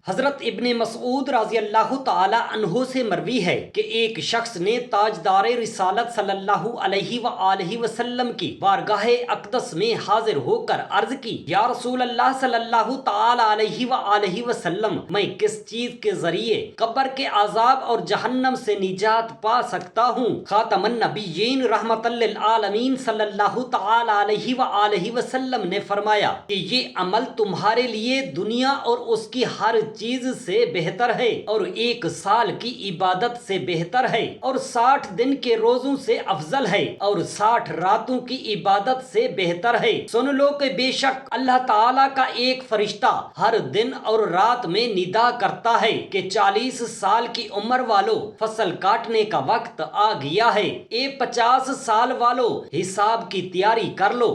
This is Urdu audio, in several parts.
حضرت ابن مسعود رضی اللہ تعالی عنہ سے مروی ہے کہ ایک شخص نے تاجدار رسالت صلی اللہ علیہ وآلہ وسلم کی بارگاہ اقدس میں حاضر ہو کر عرض کی، یا رسول اللہ صلی اللہ تعالی علیہ وآلہ وسلم، میں کس چیز کے ذریعے قبر کے عذاب اور جہنم سے نجات پا سکتا ہوں؟ خاتم النبیین رحمت للعالمین صلی اللہ تعالی علیہ وآلہ وسلم نے فرمایا کہ یہ عمل تمہارے لیے دنیا اور اس کی ہر چیز سے بہتر ہے، اور 1 سال کی عبادت سے بہتر ہے، اور 60 دن کے روزوں سے افضل ہے، اور 60 راتوں کی عبادت سے بہتر ہے۔ سن لو کہ بے شک اللہ تعالیٰ کا ایک فرشتہ ہر دن اور رات میں ندا کرتا ہے کہ 40 سال کی عمر والو، فصل کاٹنے کا وقت آ گیا ہے۔ 50 سال والو، حساب کی تیاری کر لو۔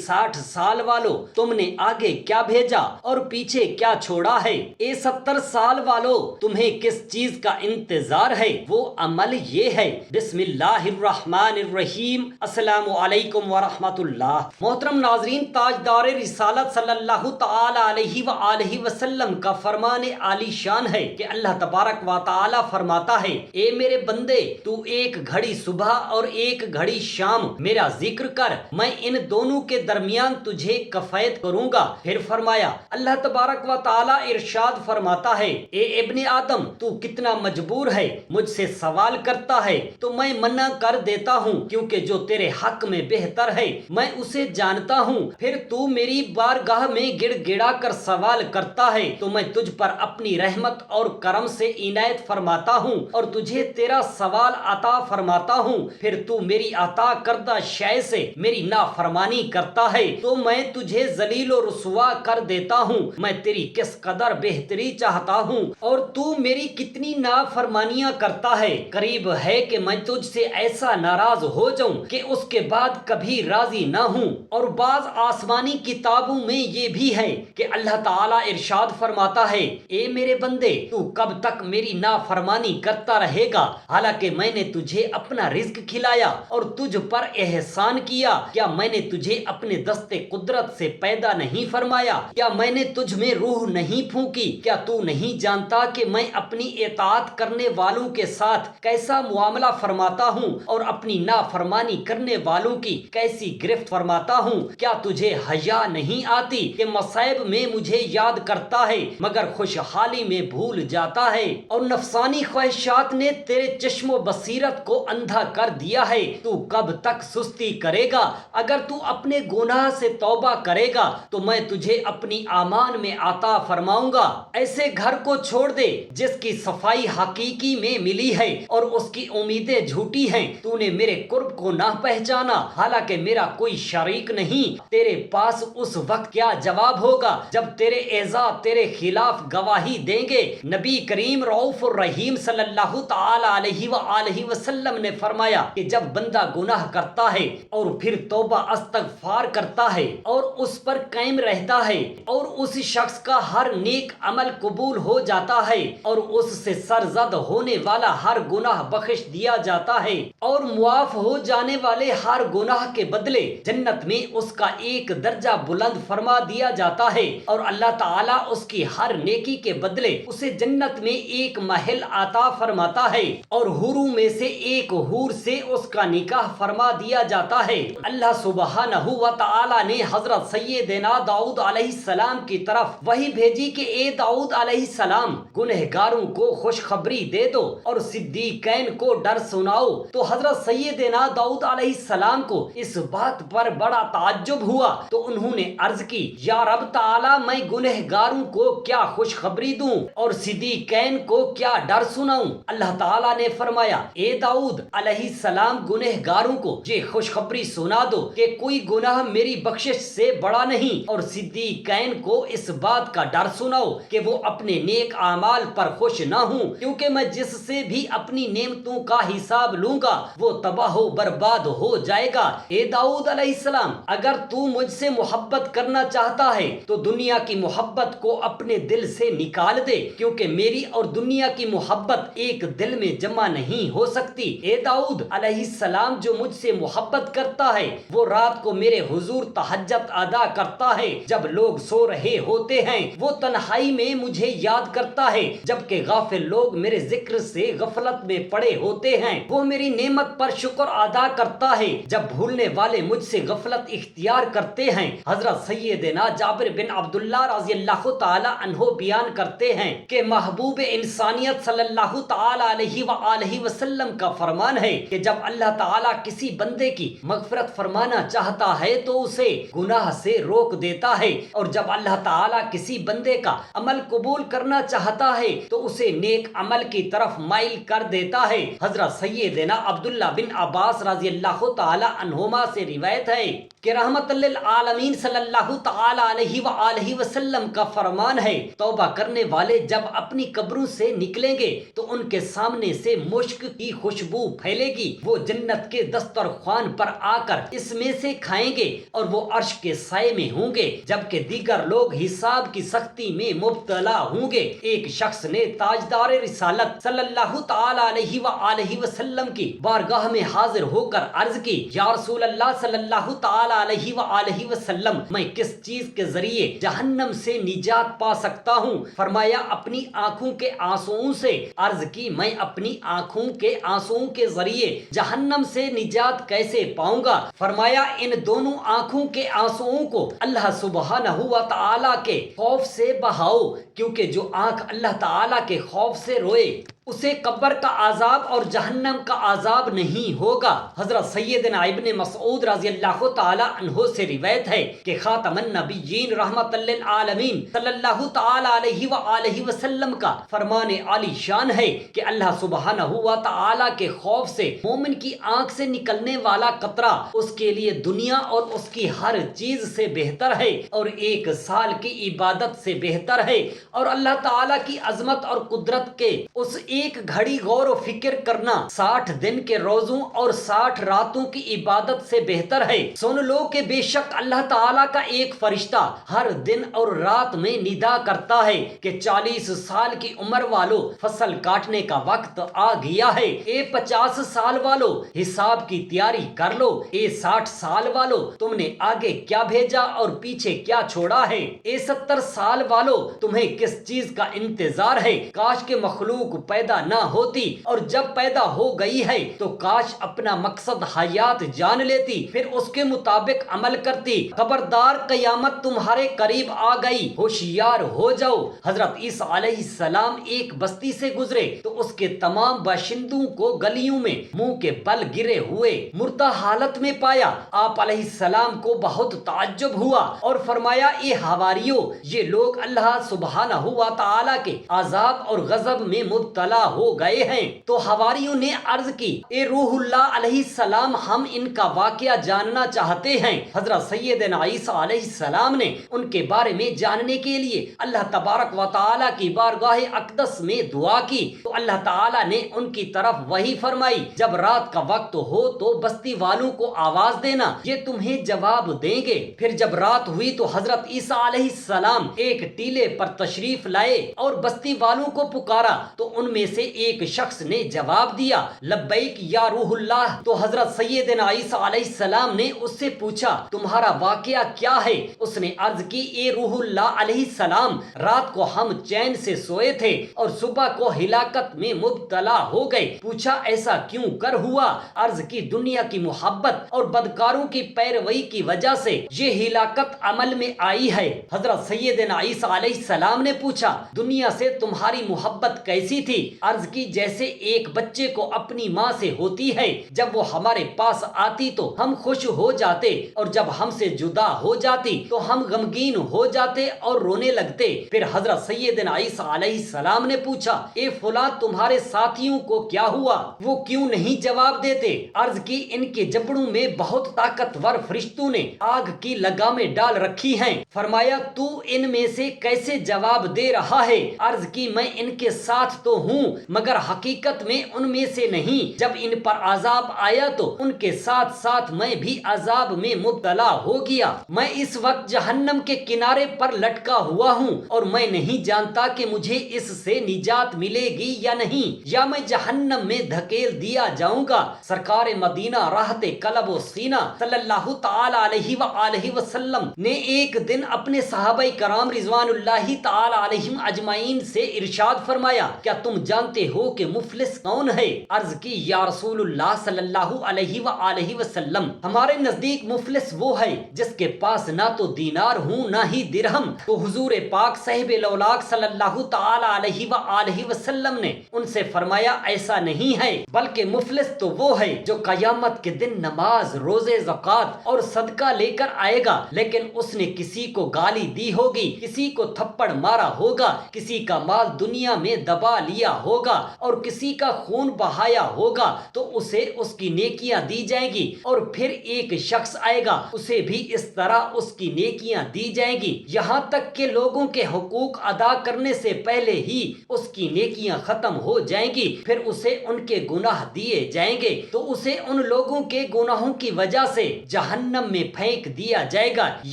60 سال والو، تم نے آگے کیا بھیجا اور پیچھے کیا چھوڑا ہے؟ 70 سال والو، تمہیں کس چیز کا انتظار ہے؟ وہ عمل یہ ہے۔ بسم اللہ الرحمن الرحیم۔ السلام علیکم ورحمۃ اللہ۔ محترم ناظرین، تاجدار رسالت صلی اللہ تعالی علیہ وآلہ وسلم کا فرمان عالی شان ہے کہ اللہ تبارک و تعالی فرماتا ہے، اے میرے بندے، تو 1 گھڑی صبح اور 1 گھڑی شام میرا ذکر کر، میں ان دونوں کے درمیان تجھے کفایت کروں گا۔ پھر فرمایا، اللہ تبارک و تعالی ارشاد فرماتا ہے، اے ابن آدم، تو کتنا مجبور ہے، مجھ سے سوال کرتا ہے تو میں منع کر دیتا ہوں، کیونکہ جو تیرے حق میں بہتر ہے میں اسے جانتا ہوں۔ پھر تو میری بارگاہ میں گڑ گڑا کر سوال کرتا ہے تو میں تجھ پر اپنی رحمت اور کرم سے عنایت فرماتا ہوں اور تجھے تیرا سوال عطا فرماتا ہوں۔ پھر تو میری عطا کردہ شے سے میری نافرمانی کرتا ہے تو میں تجھے ذلیل و رسوا کر دیتا ہوں۔ میں تیری کس قدر بہتری چاہتا ہوں اور تو میری کتنی نافرمانیاں کرتا ہے۔ قریب ہے کہ میں تجھ سے ایسا ناراض ہو جاؤں کہ اس کے بعد کبھی راضی نہ ہوں۔ اور بعض آسمانی کتابوں میں یہ بھی ہے کہ اللہ تعالیٰ ارشاد فرماتا ہے، اے میرے بندے، تو کب تک میری نافرمانی کرتا رہے گا، حالانکہ میں نے تجھے اپنا رزق کھلایا اور تجھ پر احسان کیا؟ کیا میں نے تجھے اپنے دست قدرت سے پیدا نہیں فرمایا؟ کیا میں نے تجھ میں روح نہیں پھونکی؟ کیا تو نہیں جانتا کہ میں اپنی اطاعت کرنے والوں کے ساتھ کیسا معاملہ فرماتا ہوں اور اپنی نافرمانی کرنے والوں کی کیسی گرفت فرماتا ہوں؟ کیا تجھے حیا نہیں آتی کہ مصائب میں مجھے یاد کرتا ہے مگر خوشحالی میں بھول جاتا ہے؟ اور نفسانی خواہشات نے تیرے چشم و بصیرت کو اندھا کر دیا ہے۔ تو کب تک سستی کرے گا؟ اگر تو اپنے گناہ سے توبہ کرے گا تو میں تجھے اپنی امان میں عطا فرماؤں گا۔ ایسے گھر کو چھوڑ دے جس کی صفائی حقیقی میں ملی ہے اور اس کی امیدیں جھوٹی ہیں۔ تو نے میرے قرب کو نہ پہچانا، حالانکہ میرا کوئی شریک نہیں۔ تیرے پاس اس وقت کیا جواب ہوگا جب تیرے اعضاء تیرے خلاف گواہی دیں گے؟ نبی کریم رؤوف الرحیم صلی اللہ تعالی علیہ وآلہ وسلم نے فرمایا کہ جب بندہ گناہ کرتا ہے اور پھر توبہ استغفار کرتا ہے اور اس پر قائم رہتا ہے اور اس شخص کا ہر نیک عمل قبول ہو جاتا ہے اور اس سے سرزد ہونے والا ہر گناہ بخش دیا جاتا ہے اور معاف ہو جانے والے ہر گناہ کے بدلے جنت میں اس کا ایک درجہ بلند فرما دیا جاتا ہے اور اللہ تعالیٰ اس کی ہر نیکی کے بدلے اسے جنت میں ایک محل عطا فرماتا ہے اور حوروں میں سے ایک حور سے اس کا نکاح فرما دیا جاتا ہے۔ اللہ سبحانہ و تعالیٰ نے حضرت سیدنا داؤد علیہ السلام کی طرف وحی بھیجی کہ اے داؤد علیہ السلام، گنہگاروں کو خوشخبری دے دو اور صدیقین کو ڈر سناؤ۔ تو حضرت سیدنا داؤد علیہ السلام کو اس بات پر بڑا تعجب ہوا تو انہوں نے عرض کی، یا رب تعالی، میں گنہگاروں کو کیا خوشخبری دوں اور صدیقین کو کیا ڈر سناؤں؟ اللہ تعالیٰ نے فرمایا، اے داؤد علیہ السلام، گنہگاروں کو یہ خوشخبری سنا دو کہ کوئی گناہ میری بخشش سے بڑا نہیں، اور صدیقین کو اس بات کا ڈر سناؤ کہ وہ اپنے نیک اعمال پر خوش نہ ہوں، کیونکہ میں جس سے بھی اپنی نعمتوں کا حساب لوں گا وہ تباہ و برباد ہو جائے گا۔ اے داؤد علیہ السلام، اگر تو مجھ سے محبت کرنا چاہتا ہے تو دنیا کی محبت کو اپنے دل سے نکال دے، کیونکہ میری اور دنیا کی محبت ایک دل میں جمع نہیں ہو سکتی۔ اے داؤد علیہ السلام، جو مجھ سے محبت کرتا ہے وہ رات کو میرے حضور تہجد ادا کرتا ہے، جب لوگ سو رہے ہوتے ہیں وہ تنہائی میں میں مجھے یاد کرتا ہے، جبکہ غافل لوگ میرے ذکر سے غفلت میں پڑے ہوتے ہیں۔ وہ میری نعمت پر شکر ادا کرتا ہے جب بھولنے والے مجھ سے غفلت اختیار کرتے ہیں۔ حضرت سیدنا جابر بن عبداللہ رضی اللہ تعالی عنہ بیان کرتے ہیں کہ محبوب انسانیت صلی اللہ تعالی علیہ وآلہ وسلم کا فرمان ہے کہ جب اللہ تعالی کسی بندے کی مغفرت فرمانا چاہتا ہے تو اسے گناہ سے روک دیتا ہے، اور جب اللہ تعالی کسی بندے کا عمل قبول کرنا چاہتا ہے تو اسے نیک عمل کی طرف مائل کر دیتا ہے۔ حضرت سیدنا عبداللہ بن عباس رضی اللہ تعالی عنہما سے روایت ہے کہ رحمت للعالمین صلی اللہ تعالی علیہ وآلہ وسلم کا فرمان ہے، توبہ کرنے والے جب اپنی قبروں سے نکلیں گے تو ان کے سامنے سے مشک کی خوشبو پھیلے گی، وہ جنت کے دسترخوان پر آ کر اس میں سے کھائیں گے اور وہ عرش کے سائے میں ہوں گے، جبکہ دیگر لوگ حساب کی سختی میں مبتلا ہوں گے۔ ایک شخص نے تاجدار رسالت صلی اللہ تعالی علیہ وآلہ وسلم کی بارگاہ میں حاضر ہو کر عرض کی، یا رسول اللہ صلی اللہ تعالی علیہ وآلہ وسلم، میں کس چیز کے ذریعے جہنم سے نجات پا سکتا ہوں؟ فرمایا اپنی آنکھوں کے آنسوؤں سے۔ عرض کی میں اپنی آنکھوں کے آنسوؤں کے ذریعے جہنم سے نجات کیسے پاؤں گا؟ فرمایا ان دونوں آنکھوں کے آنسوؤں کو اللہ سبحانہ و تعالی کے خوف سے بہاؤ، کیونکہ جو آنکھ اللہ تعالی کے خوف سے روئے اسے قبر کا عذاب اور جہنم کا عذاب نہیں ہوگا۔ حضرت سیدنا ابن مسعود رضی اللہ تعالی عنہ سے روایت ہے کہ خاتم النبیین رحمت للعالمین صلی اللہ تعالی علیہ وآلہ وسلم کا فرمان عالی شان ہے کہ اللہ سبحانہ و تعالی کے خوف سے مومن کی آنکھ سے نکلنے والا قطرہ اس کے لیے دنیا اور اس کی ہر چیز سے بہتر ہے اور 1 سال کی عبادت سے بہتر ہے، اور اللہ تعالی کی عظمت اور قدرت کے اس ایک گھڑی غور و فکر کرنا 60 دن کے روزوں اور 60 راتوں کی عبادت سے بہتر ہے۔ سن لو کہ بے شک اللہ تعالیٰ کا ایک فرشتہ ہر دن اور رات میں ندا کرتا ہے کہ 40 سال کی عمر والو فصل کاٹنے کا وقت آ گیا ہے، اے 50 سال والو حساب کی تیاری کر لو، اے 60 سال والو تم نے آگے کیا بھیجا اور پیچھے کیا چھوڑا ہے، اے 70 سال والو تمہیں کس چیز کا انتظار ہے؟ کاش کہ مخلوق پیدا نہ ہوتی، اور جب پیدا ہو گئی ہے تو کاش اپنا مقصد حیات جان لیتی، پھر اس کے مطابق عمل کرتی۔ خبردار قیامت تمہارے قریب آ گئی، ہوشیار ہو جاؤ۔ حضرت عیسیٰ علیہ السلام ایک بستی سے گزرے تو اس کے تمام باشندوں کو گلیوں میں منہ کے بل گرے ہوئے مردہ حالت میں پایا۔ آپ علیہ السلام کو بہت تعجب ہوا اور فرمایا، اے حواریو، یہ لوگ اللہ سبحانہ و تعالی کے عذاب اور غضب میں مبتلا ہو گئے ہیں۔ تو حواریوں نے عرض کی، اے روح اللہ علیہ السلام، ہم ان کا واقعہ جاننا چاہتے ہیں۔ حضرت سیدنا عیسیٰ علیہ السلام نے ان کے بارے میں جاننے کے لیے اللہ تبارک و تعالی کی بارگاہ اقدس میں دعا کی تو اللہ تعالی نے ان کی طرف وحی فرمائی، جب رات کا وقت ہو تو بستی والوں کو آواز دینا، یہ تمہیں جواب دیں گے۔ پھر جب رات ہوئی تو حضرت عیسیٰ علیہ السلام ایک ٹیلے پر تشریف لائے اور بستی والوں کو پکارا تو ان میں سے ایک شخص نے جواب دیا، لبیک یا روح اللہ۔ تو حضرت سیدنا عیسیٰ علیہ السلام نے اس سے پوچھا، تمہارا واقعہ کیا ہے؟ اس نے عرض کی، اے روح اللہ علیہ السلام، رات کو ہم چین سے سوئے تھے اور صبح کو ہلاکت میں مبتلا ہو گئے۔ پوچھا ایسا کیوں کر ہوا؟ عرض کی، دنیا کی محبت اور بدکاروں کی پیروی کی وجہ سے یہ ہلاکت عمل میں آئی ہے۔ حضرت سیدنا عیسیٰ علیہ السلام نے پوچھا، دنیا سے تمہاری محبت کیسی تھی؟ عرض کی، جیسے ایک بچے کو اپنی ماں سے ہوتی ہے، جب وہ ہمارے پاس آتی تو ہم خوش ہو جاتے اور جب ہم سے جدا ہو جاتی تو ہم غمگین ہو جاتے اور رونے لگتے۔ پھر حضرت سیدنا عیسیٰ علیہ السلام نے پوچھا، اے فلاں، تمہارے ساتھیوں کو کیا ہوا؟ وہ کیوں نہیں جواب دیتے؟ عرض کی، ان کے جبڑوں میں بہت طاقتور فرشتوں نے آگ کی لگامیں ڈال رکھی ہیں۔ فرمایا، تو ان میں سے کیسے جواب دے رہا ہے؟ عرض کی، میں ان کے ساتھ تو ہوں ہوں مگر حقیقت میں ان میں سے نہیں. جب ان پر عذاب آیا تو ان کے ساتھ ساتھ میں بھی عذاب میں مبتلا ہو گیا. میں اس وقت جہنم کے کنارے پر لٹکا ہوا ہوں اور میں نہیں جانتا کہ مجھے اس سے نجات ملے گی یا نہیں, یا میں جہنم میں دھکیل دیا جاؤں گا. سرکار مدینہ راحت قلب و سینہ صلی اللہ تعالی علیہ وآلہ وسلم نے ایک دن اپنے صحابہ کرام رضوان اللہ تعالی علیہم اجمعین سے ارشاد فرمایا, کیا تم جانتے ہو کہ مفلس کون ہے؟ عرض کی, یا رسول اللہ صلی اللہ علیہ وآلہ وسلم, ہمارے نزدیک مفلس وہ ہے جس کے پاس نہ تو دینار ہوں نہ ہی درہم. تو حضور پاک صاحب لولاک صلی اللہ تعالی علیہ وآلہ وسلم نے ان سے فرمایا, ایسا نہیں ہے, بلکہ مفلس تو وہ ہے جو قیامت کے دن نماز, روزے, زکوٰۃ اور صدقہ لے کر آئے گا, لیکن اس نے کسی کو گالی دی ہوگی, کسی کو تھپڑ مارا ہوگا, کسی کا مال دنیا میں دبا لیا ہوگا اور کسی کا خون بہایا ہوگا, تو اسے اس کی نیکیاں دی جائیں گی. اور پھر ایک شخص آئے گا, اسے بھی اس طرح اس کی نیکیاں دی جائیں گی, یہاں تک کہ لوگوں کے حقوق ادا کرنے سے پہلے ہی اس کی نیکیاں ختم ہو جائیں گی. پھر اسے ان کے گناہ دیے جائیں گے تو اسے ان لوگوں کے گناہوں کی وجہ سے جہنم میں پھینک دیا جائے گا.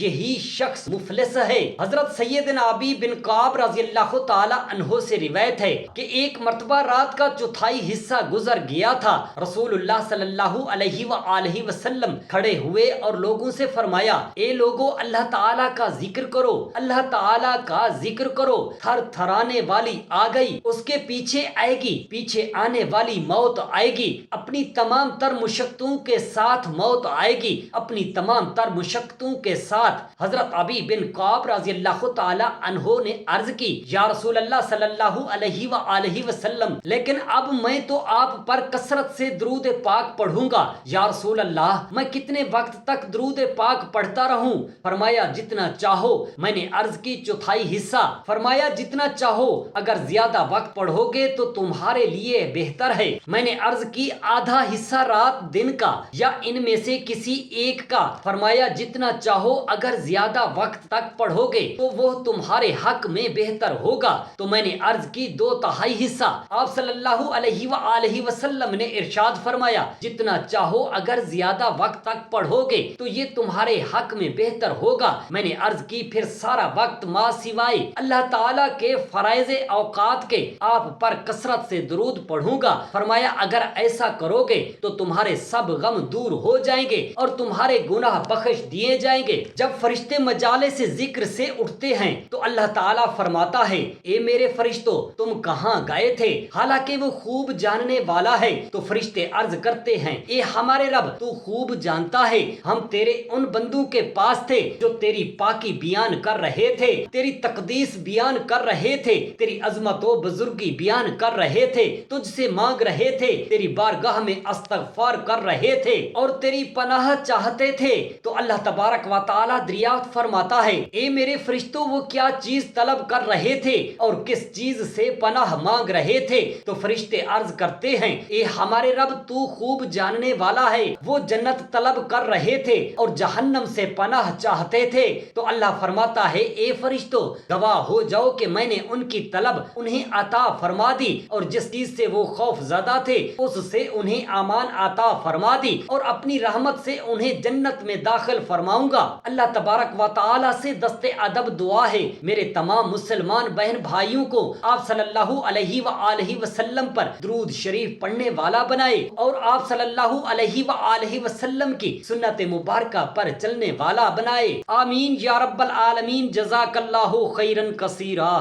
یہی شخص مفلس ہے. حضرت سیدنا ابی بن کعب رضی اللہ تعالی عنہ سے روایت ہے کہ ایک مرتبہ رات کا چوتھائی حصہ گزر گیا تھا. رسول اللہ صلی اللہ علیہ وآلہ وسلم کھڑے ہوئے اور لوگوں سے فرمایا, اے لوگو, اللہ تعالیٰ کا ذکر کرو, اللہ تعالیٰ کا ذکر کرو. تھر تھرانے والی آ گئی, اس کے پیچھے آئے گی, پیچھے آنے والی موت آئے گی, اپنی تمام تر مشقتوں کے ساتھ موت آئے گی, اپنی تمام تر مشقتوں کے ساتھ. حضرت ابی بن کعب رضی اللہ تعالی عنہ نے عرض کی, یا رسول اللہ صلی اللہ علیہ وآلہ وسلم, لیکن اب میں تو آپ پر کثرت سے درود پاک پڑھوں گا. یا رسول اللہ, میں کتنے وقت تک درود پاک پڑھتا رہوں؟ فرمایا, جتنا چاہو. میں نے عرض کی, چوتھائی حصہ. فرمایا, جتنا چاہو, اگر زیادہ وقت پڑھو گے تو تمہارے لیے بہتر ہے. میں نے عرض کی, آدھا حصہ رات دن کا یا ان میں سے کسی ایک کا. فرمایا, جتنا چاہو, اگر زیادہ وقت تک پڑھو گے تو وہ تمہارے حق میں بہتر ہوگا. تو میں نے عرض کی, 2/3 حصہ. آپ صلی اللہ علیہ وآلہ وسلم نے ارشاد فرمایا, جتنا چاہو, اگر زیادہ وقت تک پڑھو گے تو یہ تمہارے حق میں بہتر ہوگا. میں نے عرض کی, پھر سارا وقت ما سوائے اللہ تعالیٰ کے فرائض اوقات کے آپ پر کثرت سے درود پڑھوں گا. فرمایا, اگر ایسا کرو گے تو تمہارے سب غم دور ہو جائیں گے اور تمہارے گناہ بخش دیے جائیں گے. جب فرشتے مجالس ذکر سے اٹھتے ہیں تو اللہ تعالیٰ فرماتا ہے, اے میرے فرشتوں, تم کہاں گئے تھے؟ حالانکہ وہ خوب جاننے والا ہے. تو فرشتے عرض کرتے ہیں, اے ہمارے رب, تو خوب جانتا ہے, ہم تیرے ان بندوں کے پاس تھے جو تیری پاکی بیان کر رہے تھے, تیری تقدیس بیان کر رہے تھے, تیری عظمت و بزرگی بیان کر رہے تھے, تجھ سے مانگ رہے تھے, تیری بارگاہ میں استغفار کر رہے تھے اور تیری پناہ چاہتے تھے. تو اللہ تبارک و تعالی دریافت فرماتا ہے, اے میرے فرشتوں, وہ کیا چیز طلب کر رہے تھے اور کس چیز سے پناہ مانگ رہے تھے؟ تو فرشتے عرض کرتے ہیں, اے ہمارے رب, تو خوب جاننے والا ہے, وہ جنت طلب کر رہے تھے اور جہنم سے پناہ چاہتے تھے. تو اللہ فرماتا ہے, اے فرشتوں, گواہ ہو جاؤ کہ میں نے ان کی طلب انہیں عطا فرما دی اور جس چیز سے وہ خوف زدہ تھے اس سے انہیں امان عطا فرما دی اور اپنی رحمت سے انہیں جنت میں داخل فرماؤں گا. اللہ تبارک و تعالی سے دست ادب دعا ہے, میرے تمام مسلمان بہن بھائیوں کو آپ صلی اللہ علیہ وآلہ وسلم پر درود شریف پڑھنے والا بنائے اور آپ صلی اللہ علیہ وآلہ وسلم کی سنت مبارکہ پر چلنے والا بنائے. آمین یا رب العالمین. جزاک اللہ خیرا کثیرا.